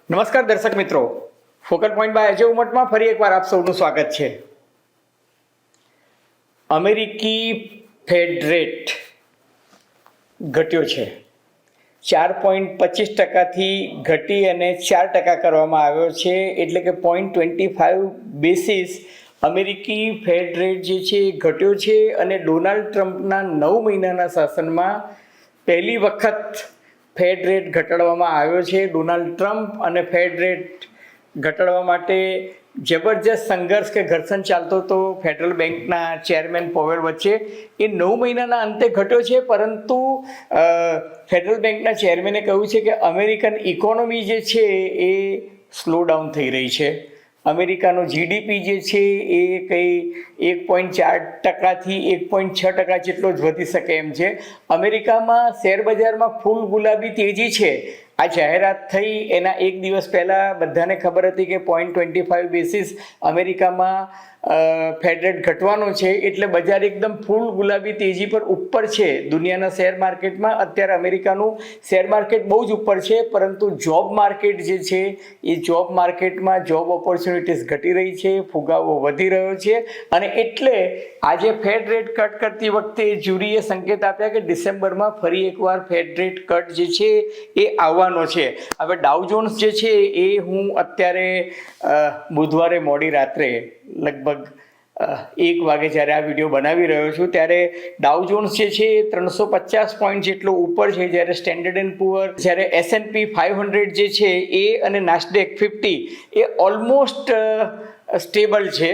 નમસ્કાર દર્શક મિત્રો, ફોકલ પોઈન્ટ બાય અજય ઉમટમાં ફરી એકવાર આપ સૌનું સ્વાગત છે. અમેરિકી ફેડ રેટ ઘટ્યો છે. 4.25% ઘટી અને 4% કરવામાં આવ્યો છે, એટલે કે 0.25 બેસિસ અમેરિકી ફેડ રેટ જે છે એ ઘટ્યો છે. અને ડોનાલ્ડ ટ્રમ્પના 9 મહિનાના શાસનમાં પહેલી વખત ફેડ રેટ ઘટાડવામાં આવ્યો છે. ડોનાલ્ડ ટ્રમ્પ અને ફેડ રેટ ઘટાડવા માટે જબરજસ્ત સંઘર્ષ કે ઘર્ષણ ચાલતો હતો ફેડરલ બેંકના ચેરમેન પોવેલ વચ્ચે. એ 9 મહિનાના અંતે ઘટ્યો છે, પરંતુ ફેડરલ બેંકના ચેરમેને કહ્યું છે કે અમેરિકન ઇકોનોમી જે છે એ સ્લો ડાઉન થઈ રહી છે. અમેરિકાનો જીડીપી જે છે એ કંઈ 1.4%થી 1.6% જેટલો જ વધી શકે એમ છે. અમેરિકામાં શેર બજારમાં ફૂલ ગુલાબી તેજી છે. આ જાહેરાત થઈ એના એક દિવસ પહેલાં બધાને ખબર હતી કે 0.25 બેસિસ અમેરિકામાં ફેડ રેટ ઘટવાનો છે, એટલે બજાર એકદમ ફૂલ ગુલાબી તેજી પર ઉપર છે. દુનિયાના શેર માર્કેટમાં અત્યારે અમેરિકાનું શેર માર્કેટ બહુ જ ઉપર છે, પરંતુ જોબ માર્કેટ જે છે એ જોબ માર્કેટમાં જોબ ઓપોર્ચ્યુનિટીઝ ઘટી રહી છે, ફુગાવો વધી રહ્યો છે. અને એટલે આજે ફેડ રેટ કટ કરતી વખતે જ્યુરીએ સંકેત આપ્યા કે ડિસેમ્બરમાં ફરી એકવાર ફેડ રેટ કટ જે છે એ આવવાનો છે. હવે ડાઉ જોન્સ જે છે એ હું અત્યારે બુધવારે મોડી રાત્રે લગભગ 1 વાગે જ્યારે આ વિડીયો બનાવી રહ્યો છું ત્યારે ડાઉ જોન્સ જે છે એ 350 પોઈન્ટ જેટલો ઉપર છે, જ્યારે સ્ટેન્ડર્ડ એન્ડ પુઅર, જ્યારે S&P 500 જે છે એ અને નાસ્ડેક 50 એ ઓલમોસ્ટ સ્ટેબલ છે.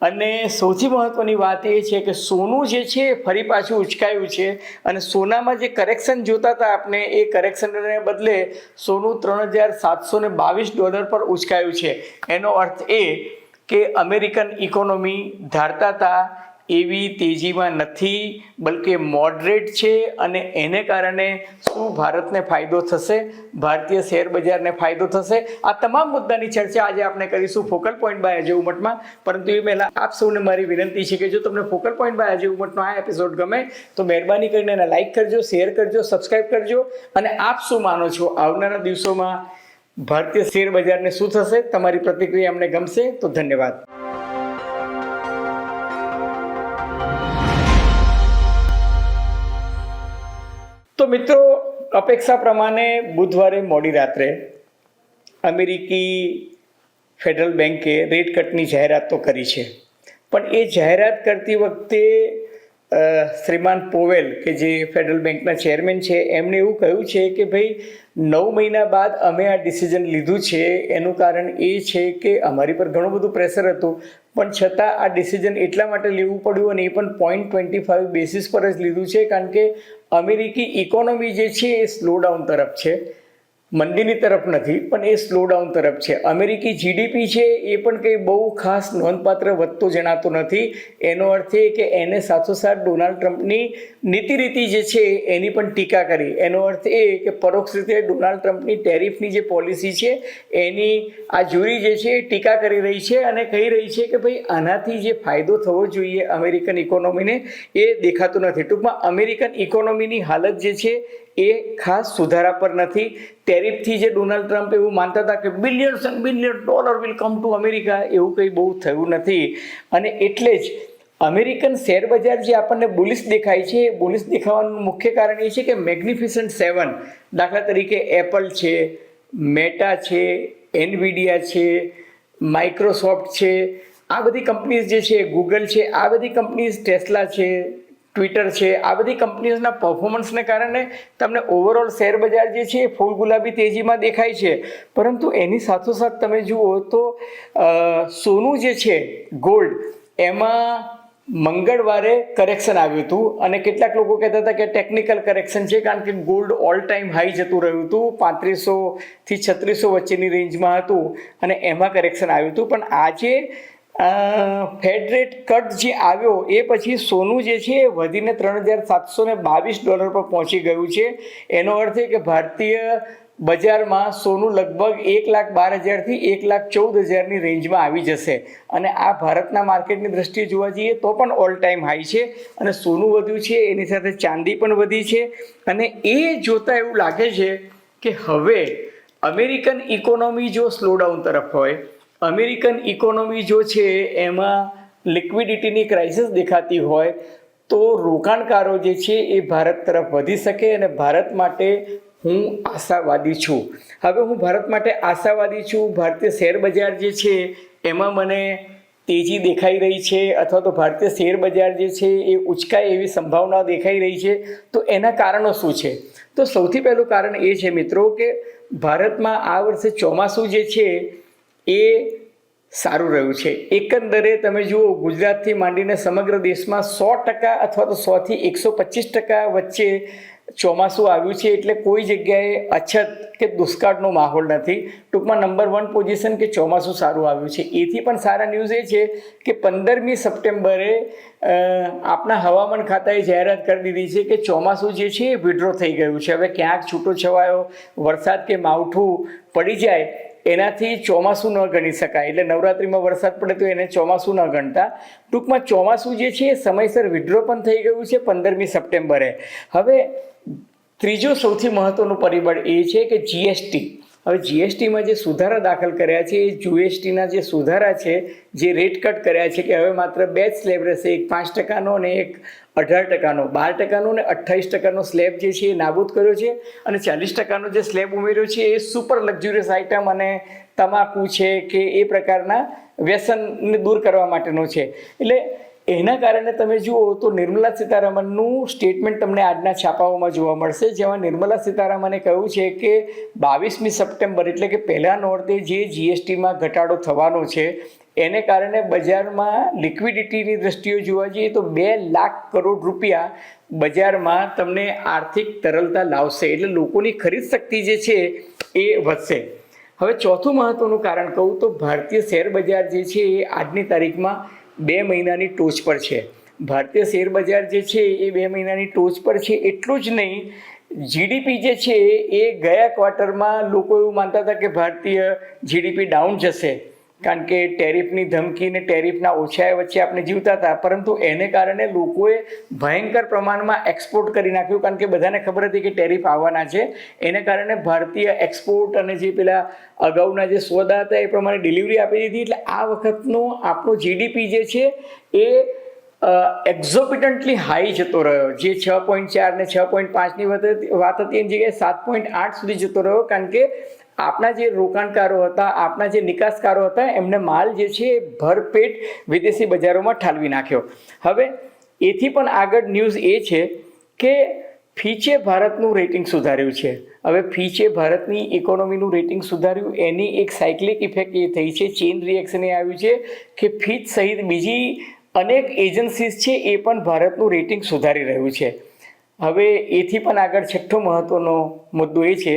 અને સૌથી મહત્ત્વની વાત એ છે કે સોનું જે છે ફરી પાછું ઉચકાયું છે. અને સોનામાં જે કરેક્શન જોતા હતા આપણે, એ કરેક્શનને બદલે સોનું $3,722 પર ઉચકાયું છે. એનો અર્થ એ કે અમેરિકન ઇકોનોમી ધારતા હતા એવી તેજીમાં નથી, બલકે મોડરેટ છે. અને એને કારણે શું ભારતને ફાયદો થશે, ભારતીય શેર બજારને ફાયદો થશે, આ તમામ મુદ્દાની ચર્ચા આજે આપણે કરીશું ફોકલ પોઈન્ટ બાય અજય ઉમટમાં. પરંતુ એ પહેલાં આપ સૌને મારી વિનંતી છે કે જો તમને ફોકલ પોઈન્ટ બાય અજય ઉમટનો આ એપિસોડ ગમે તો મહેરબાની કરીને એને લાઇક કરજો, શેર કરજો, સબસ્ક્રાઈબ કરજો. અને આપ શું માનો છો, આવનારા દિવસોમાં ભારતીય શેર બજારને શું થશે? તમારી પ્રતિક્રિયા અમને ગમશે તો ધન્યવાદ. તો મિત્રો, અપેક્ષા પ્રમાણે બુધવારે મોડી રાત્રે અમેરિકી ફેડરલ બેન્કે રેટ કટની જાહેરાત તો કરી છે, પણ એ જાહેરાત કરતી વખતે શ્રીમાન પોવેલ કે જે ફેડરલ બેન્કના ચેરમેન છે, એમણે એવું કહ્યું છે કે ભાઈ 9 મહિના બાદ અમે આ ડિસિઝન લીધું છે. એનું કારણ એ છે કે અમારી પર ઘણું બધું પ્રેશર હતું, પણ છતાં આ ડિસિઝન એટલા માટે લેવું પડ્યું, અને એ પણ 0.25 બેસિસ પર જ લીધું છે, કારણ કે અમેરિકી ઇકોનોમી જે છે એ સ્લો ડાઉન તરફ છે, મંદીની તરફ નથી, પણ એ સ્લો ડાઉન તરફ છે. અમેરિકી જીડીપી છે એ પણ કંઈ બહુ ખાસ નોંધપાત્ર વધતો જણાતો નથી. એનો અર્થ એ કે એને સાથોસાથ ડોનાલ્ડ ટ્રમ્પની નીતિ રીતિ જે છે એની પણ ટીકા કરી. એનો અર્થ એ કે પરોક્ષ રીતે ડોનાલ્ડ ટ્રમ્પની ટેરિફની જે પોલિસી છે એની આ જ્યુરી જે છે એ ટીકા કરી રહી છે, અને કહી રહી છે કે ભાઈ આનાથી જે ફાયદો થવો જોઈએ અમેરિકન ઇકોનોમીને એ દેખાતું નથી. ટૂંકમાં અમેરિકન ઇકોનોમીની હાલત જે છે એ ખાસ સુધારા પર નથી. ટેરિફથી જે ડોનાલ્ડ ટ્રમ્પ એવું માનતા હતા કે billions and billion dollar will come to America, એવું કંઈ બહુ થયું નથી. અને એટલે જ અમેરિકન શેર બજાર જે આપણને બુલિશ દેખાય છે, એ બુલિશ દેખાવાનું મુખ્ય કારણ એ છે કે મેગ્નિફિસન્ટ 7, દાખલા તરીકે એપલ છે, મેટા છે, એનવીડિયા છે, માઇક્રોસોફ્ટ છે, આ બધી કંપનીઝ જે છે, ગૂગલ છે, આ બધી કંપનીઝ, ટેસ્લા છે, ટ્વિટર છે, આ બધી કંપનીઝના પરફોર્મન્સને કારણે તમને ઓવરઓલ શેર બજાર જે છે એ ફૂલ ગુલાબી તેજીમાં દેખાય છે. પરંતુ એની સાથોસાથ તમે જુઓ તો સોનું જે છે, ગોલ્ડ, એમાં મંગળવારે કરેક્શન આવ્યું હતું. અને કેટલાક લોકો કહેતા હતા કે ટેકનિકલ કરેક્શન છે, કારણ કે ગોલ્ડ ઓલ ટાઈમ હાઈ જતું રહ્યું હતું, 3500 થી 3600 વચ્ચેની રેન્જમાં હતું, અને એમાં કરેક્શન આવ્યું હતું. પણ આજે ફેડ રેટ કટ જે આવ્યો એ પછી સોનું જે છે એ વધીને $3,722 પર પહોંચી ગયું છે. એનો અર્થ એ કે ભારતીય બજારમાં સોનું લગભગ 1,12,000 થી 1,14,000ની રેન્જમાં આવી જશે. અને આ ભારતના માર્કેટની દ્રષ્ટિએ જોવા જઈએ તો પણ ઓલ ટાઈમ હાઈ છે. અને સોનું વધ્યું છે, એની સાથે ચાંદી પણ વધી છે. અને એ જોતાં એવું લાગે છે કે હવે અમેરિકન ઇકોનોમી જો સ્લોડાઉન તરફ હોય, અમેરિકન ઇકોનોમી જો છે એમાં લિક્વિડિટીની ક્રાઇસિસ દેખાતી હોય, તો રોકાણકારો જે છે એ ભારત તરફ વધી શકે અને ભારત માટે હું આશાવાદી છું. હવે હું ભારત માટે આશાવાદી છું. ભારતીય શેર બજાર જે છે એમાં મને તેજી દેખાઈ રહી છે, અથવા તો ભારતીય શેર બજાર જે છે એ ઉચકાય એવી સંભાવના દેખાઈ રહી છે. તો એના કારણો શું છે? તો સૌથી પહેલું કારણ એ છે મિત્રો કે ભારતમાં આ વર્ષે ચોમાસું જે છે એ સારું રહ્યું છે. એકંદરે તમે જુઓ, ગુજરાતથી માંડીને સમગ્ર દેશમાં 100% અથવા તો 100થી 125% વચ્ચે ચોમાસું આવ્યું છે. એટલે કોઈ જગ્યાએ અછત કે દુષ્કાળનો માહોલ નથી. ટૂંકમાં નંબર 1 પોઝિશન કે ચોમાસું સારું આવ્યું છે. એથી પણ સારા ન્યૂઝ એ છે કે 15મી સપ્ટેમ્બરે આપણા હવામાન ખાતાએ જાહેરાત કરી દીધી છે કે ચોમાસું જે છે એ વિડ્રો થઈ ગયું છે. હવે ક્યાંક છૂટો છવાયો વરસાદ કે માવઠું પડી જાય એનાથી ચોમાસું ન ગણી શકાય. એટલે નવરાત્રિમાં વરસાદ પડે તો એને ચોમાસું ન ગણતા. ટૂંકમાં ચોમાસું જે છે એ સમયસર વિડ્રો પણ થઈ ગયું છે 15મી સપ્ટેમ્બરે. હવે ત્રીજો સૌથી મહત્વનું પરિબળ એ છે કે જીએસટી. હવે જીએસટીમાં જે સુધારા દાખલ કર્યા છે એ જીએસટીના જે સુધારા છે, જે રેટ કટ કર્યા છે કે હવે માત્ર 2 જ સ્લેબ રહેશે, એક 5%નો અને એક 18%નો. 12%નો અને 28%નો સ્લેબ જે છે એ નાબૂદ કર્યો છે, અને 40%નો જે સ્લેબ ઉમેર્યો છે એ સુપર લક્ઝુરિયસ આઇટમ અને તમાકુ છે કે એ પ્રકારના વ્યસનને દૂર કરવા માટેનો છે. એટલે એના કારણે તમે જુઓ તો નિર્મલા સીતારામનનું સ્ટેટમેન્ટ તમને આજના છાપાઓમાં જોવા મળશે, જેમાં નિર્મલા સીતારામને કહ્યું છે કે 22મી સપ્ટેમ્બર એટલે કે પહેલા નોરતે જે જીએસટીમાં ઘટાડો થવાનો છે એને કારણે બજારમાં લિક્વિડિટીની દ્રષ્ટિએ જોવા જઈએ તો 2 લાખ કરોડ રૂપિયા બજારમાં તમને આર્થિક તરલતા લાવશે. એટલે લોકોની ખરીદ શક્તિ જે છે એ વધશે. હવે ચોથું મહત્વનું કારણ કહું તો ભારતીય શેર બજાર જે છે એ આજની તારીખમાં 2 મહિનાની ટોચ પર છે. ભારતીય શેર બજાર જે છે એ 2 મહિનાની ટોચ પર છે. એટલું જ નહીં, જીડીપી જે છે એ ગયા ક્વાર્ટરમાં લોકો એવું માનતા હતા કે ભારતીય જીડીપી ડાઉન જશે, કારણ કે ટેરિફની ધમકી ને ટેરિફના ઓછાએ વચ્ચે આપણે જીવતા હતા. પરંતુ એને કારણે લોકોએ ભયંકર પ્રમાણમાં એક્સપોર્ટ કરી નાખ્યું, કારણ કે બધાને ખબર હતી કે ટેરિફ આવવાના છે. એને કારણે ભારતીય એક્સપોર્ટ અને જે પેલા અગાઉના જે સોદા હતા એ પ્રમાણે ડિલિવરી આપી દીધી. એટલે આ વખતનો આપણો જીડીપી જે છે એ એક્ઝોપિટન્ટલી હાઈ જતો રહ્યો. જે 6.4 ને 6.5ની વાત હતી એની જગ્યાએ 7.8 સુધી જતો રહ્યો, કારણ કે આપણા જે રોકાણકારો હતા, આપણા જે નિકાસકારો હતા, એમને માલ જે છે ભરપેટ વિદેશી બજારોમાં ઠાલવી નાખ્યો. હવે એથી પણ આગળ ન્યૂઝ એ છે કે ફીચે ભારતનું રેટિંગ સુધાર્યું છે. હવે ફીચે ભારતની ઇકોનોમીનું રેટિંગ સુધાર્યું, એની એક સાયક્લિક ઇફેક્ટ એ થઈ છે, ચેઇન રિએક્શન એ આવ્યું છે કે ફીચ સહિત બીજી અનેક એજન્સીસ છે એ પણ ભારતનું રેટિંગ સુધારી રહ્યું છે. હવે એથી પણ આગળ છઠ્ઠો મહત્વનો મુદ્દો એ છે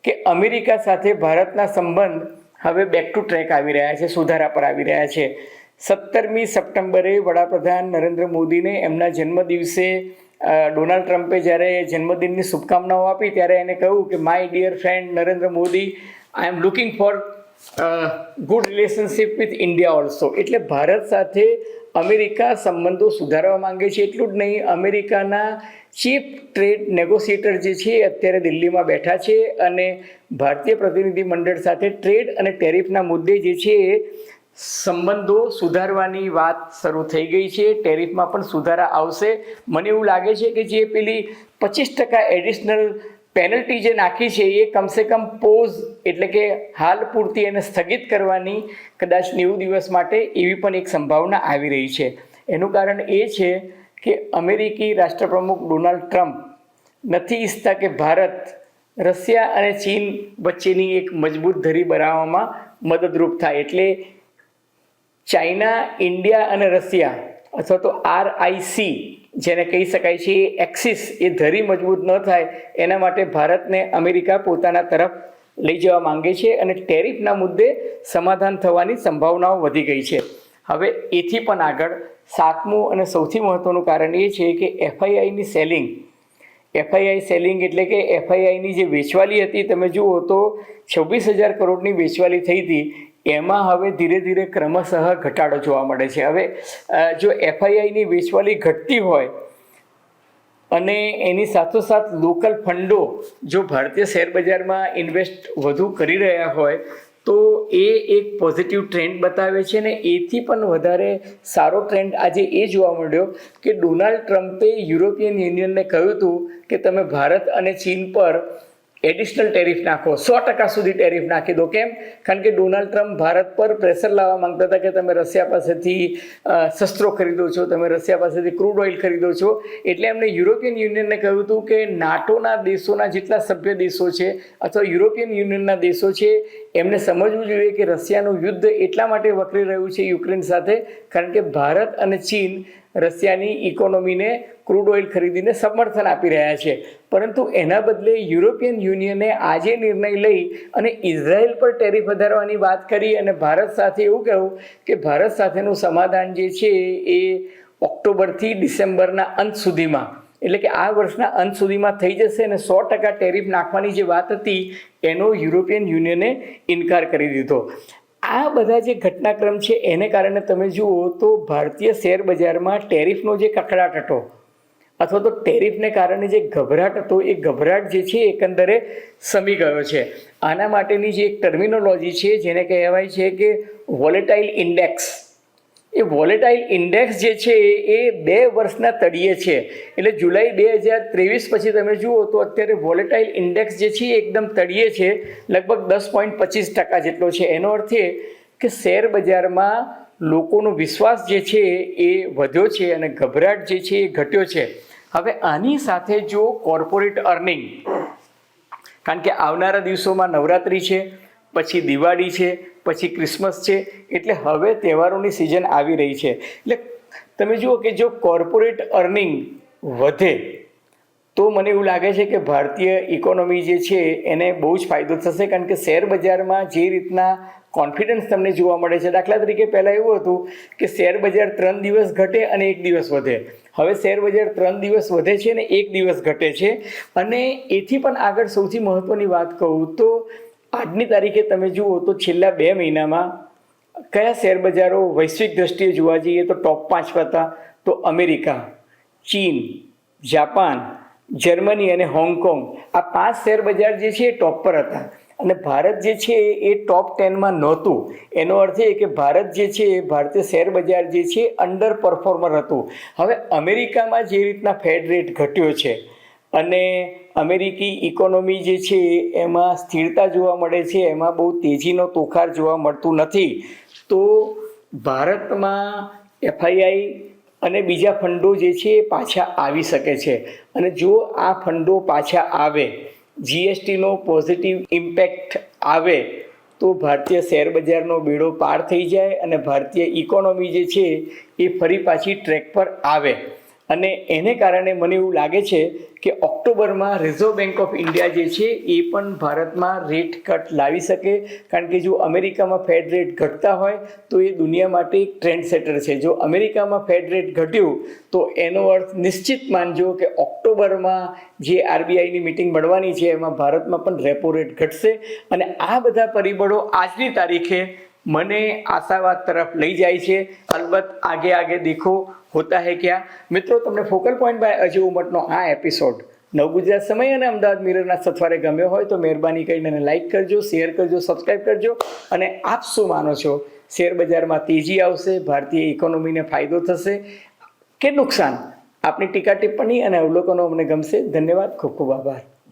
કે અમેરિકા સાથે ભારતના સંબંધ હવે બેક ટુ ટ્રેક આવી રહ્યા છે, સુધારા પર આવી રહ્યા છે. 17મી સપ્ટેમ્બરે વડાપ્રધાન નરેન્દ્ર મોદીને એમના જન્મદિવસે ડોનાલ્ડ ટ્રમ્પે જ્યારે જન્મદિનની શુભકામનાઓ આપી ત્યારે એને કહ્યું કે my dear friend Narendra Modi, I am looking for good relationship with India also. એટલે ભારત સાથે અમેરિકા સંબંધો સુધારવા માંગે છે. એટલું જ નહીં, અમેરિકાના ચીફ ટ્રેડ નેગોશિએટર જે છે અત્યારે દિલ્હીમાં બેઠા છે અને ભારતીય પ્રતિનિધિ મંડળ સાથે ટ્રેડ અને ટેરિફના મુદ્દે જે છે સંબંધો સુધારવાની વાત શરૂ થઈ ગઈ છે. ટેરિફમાં પણ સુધારા આવશે. મને એવું લાગે છે કે જે પેલી 25% એડિશનલ પેનલ્ટી જે નાખી છે એ કમસે કમ પોઝ એટલે કે હાલ પૂરતી એને સ્થગિત કરવાની કદાચ 90 દિવસ માટે એવી પણ એક સંભાવના આવી રહી છે. એનું કારણ એ છે કે અમેરિકી રાષ્ટ્રપ્રમુખ ડોનાલ્ડ ટ્રમ્પ નથી ઈચ્છતા કે ભારત રશિયા અને ચીન વચ્ચેની એક મજબૂત ધરી બનાવવામાં મદદરૂપ થાય. એટલે ચાઇના, ઇન્ડિયા અને રશિયા અથવા તો RIC જેને કહી શકાય છે એ એક્સિસ, એ ધરી મજબૂત ન થાય એના માટે ભારતને અમેરિકા પોતાના તરફ લઈ જવા માંગે છે અને ટેરિફના મુદ્દે સમાધાન થવાની સંભાવનાઓ વધી ગઈ છે. હવે એથી પણ આગળ 7મું અને સૌથી મહત્ત્વનું કારણ એ છે કે FIIની સેલિંગ. FII સેલિંગ એટલે કે FIIની જે વેચવાલી હતી, તમે જુઓ તો 26,000 કરોડની વેચવાલી થઈ હતી, એમાં હવે ધીરે ધીરે ક્રમશઃ ઘટાડો જોવા મળે છે. હવે જો FIIની વેચવાલી ઘટતી હોય અને એની સાથોસાથ લોકલ ફંડો જો ભારતીય શેર બજારમાં ઇન્વેસ્ટ વધુ કરી રહ્યા હોય તો એ એક પોઝિટિવ ટ્રેન્ડ બતાવે છે. ને એથી પણ વધારે સારો ટ્રેન્ડ આજે એ જોવા મળ્યો કે ડોનાલ્ડ ટ્રમ્પે યુરોપિયન યુનિયનને કહ્યું હતું કે તમે ભારત અને ચીન પર એડિશનલ ટેરિફ નાખો, 100% સુધી ટેરિફ નાખી દો. કેમ? કારણ કે ડોનાલ્ડ ટ્રમ્પ ભારત પર પ્રેશર લાવવા માંગતા હતા કે તમે રશિયા પાસેથી શસ્ત્રો ખરીદો છો, તમે રશિયા પાસેથી ક્રૂડ ઓઇલ ખરીદો છો. એટલે એમણે યુરોપિયન યુનિયનને કહ્યું હતું કે નાટોના દેશોના જેટલા સભ્ય દેશો છે અથવા યુરોપિયન યુનિયનના દેશો છે એમને સમજવું જોઈએ કે રશિયાનું યુદ્ધ એટલા માટે વકરી રહ્યું છે યુક્રેન સાથે કારણ કે ભારત અને ચીન રશિયાની ઇકોનોમીને ક્રૂડ ઓઇલ ખરીદીને સમર્થન આપી રહ્યા છે. પરંતુ એના બદલે યુરોપિયન યુનિયને આજે નિર્ણય લઈ અને ઇઝરાયલ પર ટેરિફ વધારવાની વાત કરી અને ભારત સાથે એવું કહ્યું કે ભારત સાથેનું સમાધાન જે છે એ ઓક્ટોબરથી ડિસેમ્બરના અંત સુધીમાં એટલે કે આ વર્ષના અંત સુધીમાં થઈ જશે અને 100% ટેરિફ નાખવાની જે વાત હતી એનો યુરોપિયન યુનિયને ઇનકાર કરી દીધો. આ બધા જે ઘટનાક્રમ છે એને કારણે તમે જુઓ તો ભારતીય શેર બજારમાં ટેરિફનો જે કકળાટ હતો અથવા તો ટેરિફને કારણે જે ગભરાટ હતો એ ગભરાટ જે છે એકંદરે શમી ગયો છે. આના માટેની જે એક ટર્મિનોલોજી છે જેને કહેવાય છે કે વોલેટાઇલ ઇન્ડેક્સ. એ વોલેટાઇલ ઇન્ડેક્સ જે છે એ 2 વર્ષના તળિયે છે. એટલે જુલાઈ 2023 પછી તમે જુઓ તો અત્યારે વોલેટાઇલ ઇન્ડેક્સ જે છે એકદમ તળિયે છે, લગભગ 10.25% જેટલો છે. એનો અર્થ એ કે શેર બજારમાં લોકોનો વિશ્વાસ જે છે એ વધ્યો છે અને ગભરાટ જે છે એ ઘટ્યો છે. હવે આની સાથે જો કોર્પોરેટ અર્નિંગ, કારણ કે આવનારા દિવસોમાં નવરાત્રિ છે, પછી દિવાળી છે, પછી ક્રિસમસ છે, એટલે હવે તહેવારોની સિઝન આવી રહી છે. એટલે તમે જુઓ કે જો કોર્પોરેટ અર્નિંગ વધે તો મને એવું લાગે છે કે ભારતીય ઇકોનોમી જે છે એને બહુ જ ફાયદો થશે. કારણ કે શેર બજારમાં જે રીતના કોન્ફિડન્સ તમને જોવા મળે છે, દાખલા તરીકે પહેલાં એવું હતું કે શેર બજાર 3 દિવસ ઘટે અને 1 દિવસ વધે. હવે શેર બજાર 3 દિવસ વધે છે અને 1 દિવસ ઘટે છે. અને એથી પણ આગળ સૌથી મહત્ત્વની વાત કહું તો આજની તારીખે તમે જુઓ તો છેલ્લા 2 મહિનામાં કયા શેર બજારો વૈશ્વિક દ્રષ્ટિએ જોવા જઈએ તો ટોપ 5 હતા તો અમેરિકા, ચીન, જાપાન, જર્મની અને હોંગકોંગ, આ 5 શેર બજાર જે છે એ ટોપ પર હતા. અને ભારત જે છે એ ટોપ 10માં નહોતું. એનો અર્થ એ કે ભારત જે છે એ ભારતીય શેર બજાર જે છે અંડર પરફોર્મર હતું. હવે અમેરિકામાં જે રીતના ફેડ રેટ ઘટ્યો છે અને અમેરિકી ઇકોનોમી જે છે એમાં સ્થિરતા જોવા મળે છે, એમાં બહુ તેજીનો તોખાર જોવા મળતું નથી. તો ભારતમાં એફઆઈઆઈ અને બીજા ફંડો જે છે એ પાછા આવી શકે છે. અને જો આ ફંડો પાછા આવે, જીએસટીનો પોઝિટિવ ઇમ્પેક્ટ આવે તો ભારતીય શેર બજારનો બેડો પાર થઈ જાય અને ભારતીય ઇકોનોમી જે છે એ ફરી પાછી ટ્રેક પર આવે. અને એને કારણે મને એવું લાગે છે કે ઓક્ટોબરમાં રિઝર્વ બેન્ક ઓફ ઇન્ડિયા જે છે એ પણ ભારતમાં રેટ કટ લાવી શકે. કારણ કે જો અમેરિકામાં ફેડ રેટ ઘટતા હોય તો એ દુનિયા માટે એક ટ્રેન્ડ સેટર છે. જો અમેરિકામાં ફેડ રેટ ઘટ્યું તો એનો અર્થ નિશ્ચિત માનજો કે ઓક્ટોબરમાં જે આરબીઆઈની મિટિંગ મળવાની છે એમાં ભારતમાં પણ રેપો રેટ ઘટશે. અને આ બધા પરિબળો આજની તારીખે મને આશાવાદ તરફ લઈ જાય છે. અલબત્ત આગે આગે દેખો હોતા હૈ ક્યાં. મિત્રો, તમને ફોકલ પોઈન્ટ બાય અજય ઉમટનો આ એપિસોડ નવગુજરાત સમય અને અમદાવાદ મિરરના સથવારે ગમ્યો હોય તો મહેરબાની કરીને એને લાઇક કરજો, શેર કરજો, સબસ્ક્રાઈબ કરજો. અને આપ શું માનો છો, શેર બજારમાં તેજી આવશે, ભારતીય ઇકોનોમીને ફાયદો થશે કે નુકસાન? આપની ટીકા ટિપ્પણી અને અવલોકનો અમને ગમશે. ધન્યવાદ, ખૂબ ખૂબ આભાર.